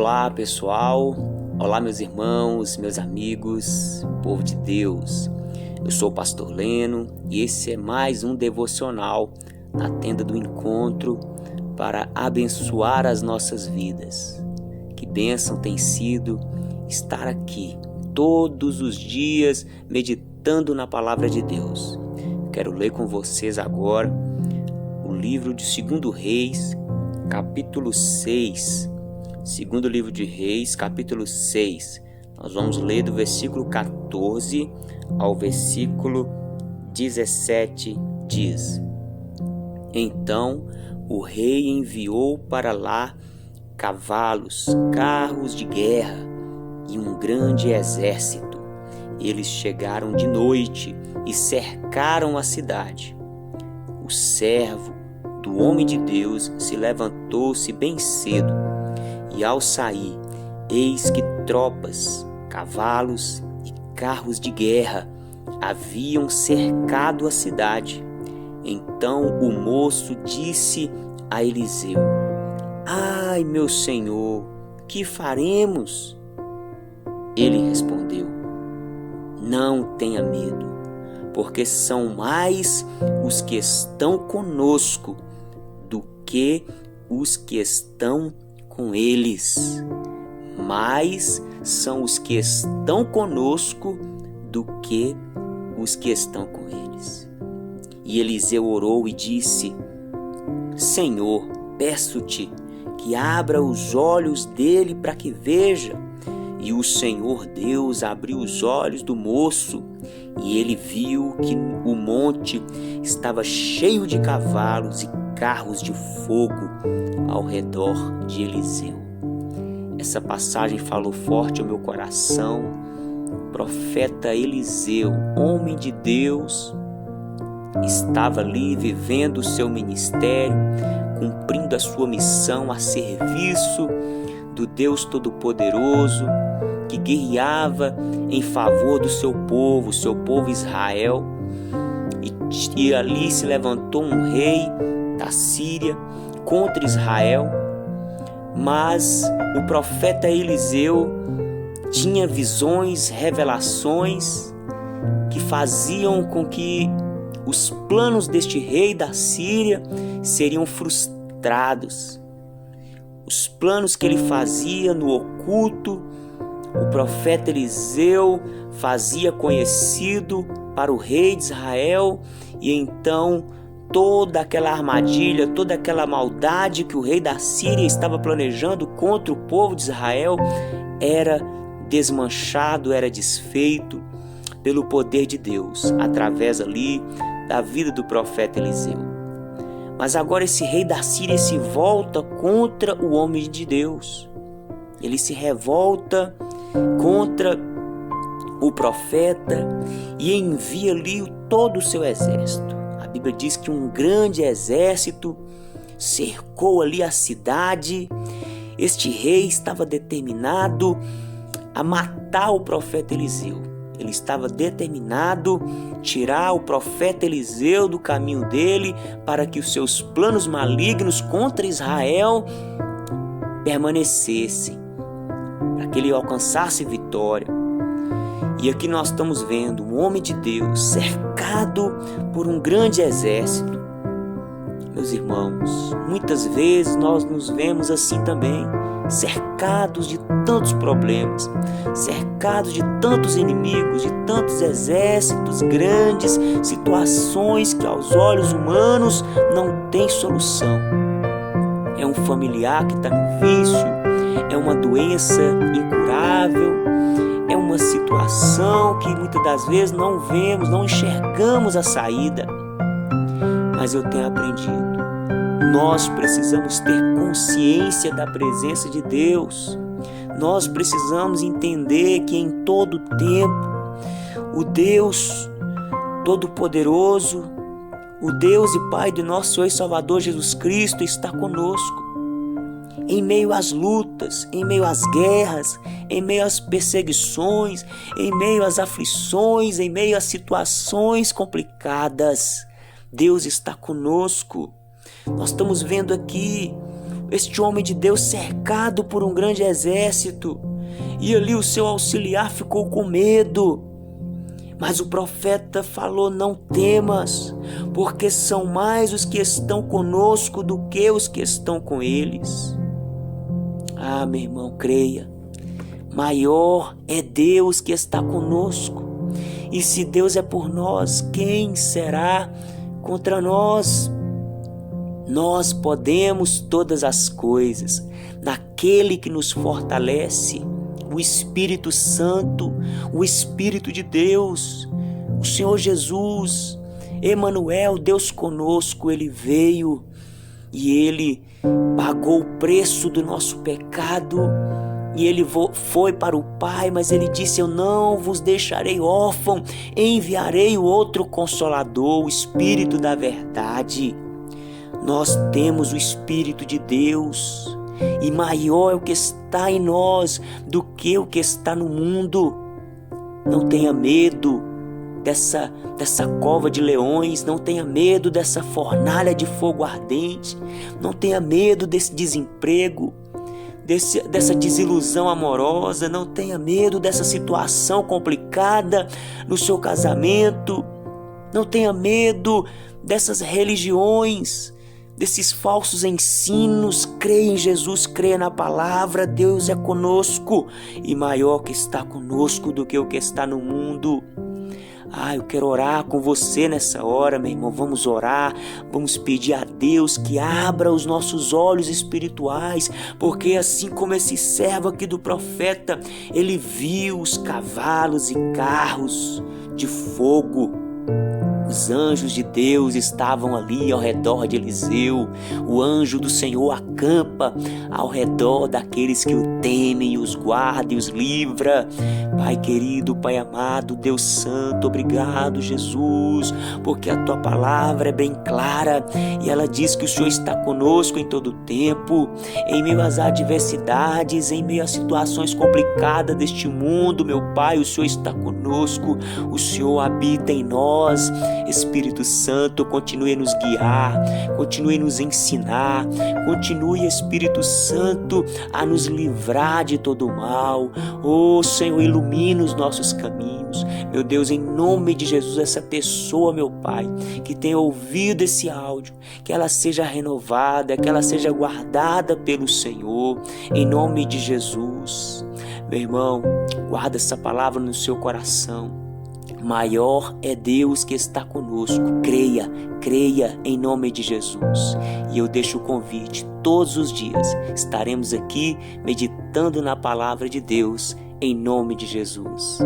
Olá pessoal, olá meus irmãos, meus amigos, povo de Deus. Eu sou o Pastor Leno e esse é mais um devocional na tenda do encontro para abençoar as nossas vidas. Que bênção tem sido estar aqui todos os dias meditando na palavra de Deus. Quero ler com vocês agora o livro de 2 Reis, capítulo 6. Segundo livro de Reis, capítulo 6. Nós vamos ler do versículo 14 ao versículo 17, diz: Então o rei enviou para lá cavalos, carros de guerra e um grande exército. Eles chegaram de noite e cercaram a cidade. O servo do homem de Deus se levantou-se bem cedo, e ao sair, eis que tropas, cavalos e carros de guerra haviam cercado a cidade. Então o moço disse a Eliseu: Ai, meu senhor, que faremos? Ele respondeu: Não tenha medo, porque são mais os que estão conosco do que os que estão com eles. Mais são os que estão conosco do que os que estão com eles. E Eliseu orou e disse: Senhor, peço-te que abra os olhos dele para que veja. E o Senhor Deus abriu os olhos do moço, e ele viu que o monte estava cheio de cavalos e carros de fogo ao redor de Eliseu. Essa passagem falou forte ao meu coração. O profeta Eliseu, homem de Deus, estava ali vivendo o seu ministério, cumprindo a sua missão a serviço do Deus Todo-Poderoso, que guerreava em favor do seu povo Israel. E ali se levantou um rei da Síria contra Israel, mas o profeta Eliseu tinha visões, revelações que faziam com que os planos deste rei da Síria seriam frustrados. Os planos que ele fazia no oculto, o profeta Eliseu fazia conhecido para o rei de Israel, e então toda aquela armadilha, toda aquela maldade que o rei da Síria estava planejando contra o povo de Israel era desmanchado, era desfeito pelo poder de Deus, através ali da vida do profeta Eliseu. Mas agora esse rei da Síria se volta contra o homem de Deus. Ele se revolta contra o profeta e envia ali todo o seu exército. A Bíblia diz que um grande exército cercou ali a cidade. Este rei estava determinado a matar o profeta Eliseu. Ele estava determinado a tirar o profeta Eliseu do caminho dele, para que os seus planos malignos contra Israel permanecessem, para que ele alcançasse vitória. E aqui nós estamos vendo um homem de Deus cercado por um grande exército. Meus irmãos, muitas vezes nós nos vemos assim também, cercados de tantos problemas, cercados de tantos inimigos, de tantos exércitos grandes, situações que aos olhos humanos não têm solução. É um familiar que está no vício, é uma doença incurável, é uma situação que muitas das vezes não vemos, não enxergamos a saída. Mas eu tenho aprendido, nós precisamos ter consciência da presença de Deus. Nós precisamos entender que em todo tempo o Deus Todo-Poderoso, o Deus e Pai de nosso Senhor e Salvador Jesus Cristo está conosco. Em meio às lutas, em meio às guerras, em meio às perseguições, em meio às aflições, em meio às situações complicadas, Deus está conosco. Nós estamos vendo aqui este homem de Deus cercado por um grande exército, e ali o seu auxiliar ficou com medo. Mas o profeta falou: não temas, porque são mais os que estão conosco do que os que estão com eles. Ah, meu irmão, creia, maior é Deus que está conosco. E se Deus é por nós, quem será contra nós? Nós podemos todas as coisas naquele que nos fortalece, o Espírito Santo, o Espírito de Deus, o Senhor Jesus, Emanuel, Deus conosco. Ele veio e Ele pagou o preço do nosso pecado. E Ele foi para o Pai, mas Ele disse: eu não vos deixarei órfão, enviarei o outro Consolador, o Espírito da verdade. Nós temos o Espírito de Deus, e maior é o que está em nós do que o que está no mundo. Não tenha medo dessa cova de leões, não tenha medo dessa fornalha de fogo ardente, não tenha medo desse desemprego, dessa desilusão amorosa, não tenha medo dessa situação complicada no seu casamento, não tenha medo dessas religiões, desses falsos ensinos. Creia em Jesus, creia na palavra. Deus é conosco, e maior que está conosco do que o que está no mundo. Eu quero orar com você nessa hora, meu irmão. Vamos orar, vamos pedir a Deus que abra os nossos olhos espirituais, porque assim como esse servo aqui do profeta, ele viu os cavalos e carros de fogo. Os anjos de Deus estavam ali ao redor de Eliseu. O anjo do Senhor acampa ao redor daqueles que o temem, os guarda e os livra. Pai querido, Pai amado, Deus santo, obrigado, Jesus, porque a Tua palavra é bem clara e ela diz que o Senhor está conosco em todo o tempo, em meio às adversidades, em meio às situações complicadas deste mundo. Meu Pai, o Senhor está conosco, o Senhor habita em nós. Espírito Santo, continue a nos guiar, continue a nos ensinar, continue, Espírito Santo, a nos livrar de todo o mal. Senhor, ilumina os nossos caminhos. Meu Deus, em nome de Jesus, essa pessoa, meu Pai, que tem ouvido esse áudio, que ela seja renovada, que ela seja guardada pelo Senhor, em nome de Jesus. Meu irmão, guarda essa palavra no seu coração. Maior é Deus que está conosco. Creia em nome de Jesus. E eu deixo o convite: todos os dias estaremos aqui meditando na palavra de Deus, em nome de Jesus.